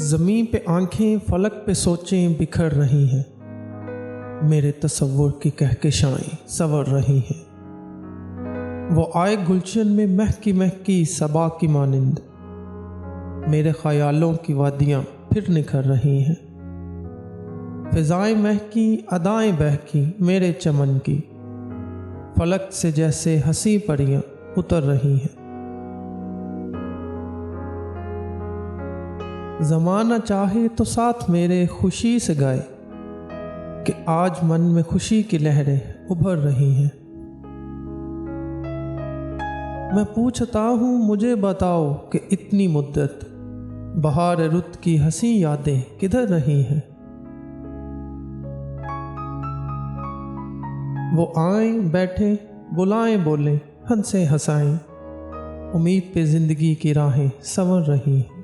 زمین پہ آنکھیں فلک پہ سوچیں بکھر رہی ہیں، میرے تصور کی کہکشائیں سنور رہی ہیں۔ وہ آئے گلشن میں مہکی مہکی صبا کی مانند، میرے خیالوں کی وادیاں پھر نکھر رہی ہیں۔ فضائیں مہکی ادائیں بہکی میرے چمن کی، فلک سے جیسے ہنسی پریاں اتر رہی ہیں۔ زمانہ چاہے تو ساتھ میرے خوشی سے گائے کہ آج من میں خوشی کی لہریں ابھر رہی ہیں۔ میں پوچھتا ہوں مجھے بتاؤ کہ اتنی مدت بہار رت کی ہنسی یادیں کدھر رہی ہیں؟ وہ آئیں بیٹھیں بلائیں بولیں ہنسیں ہنسائیں، امید پہ زندگی کی راہیں سنور رہی ہیں۔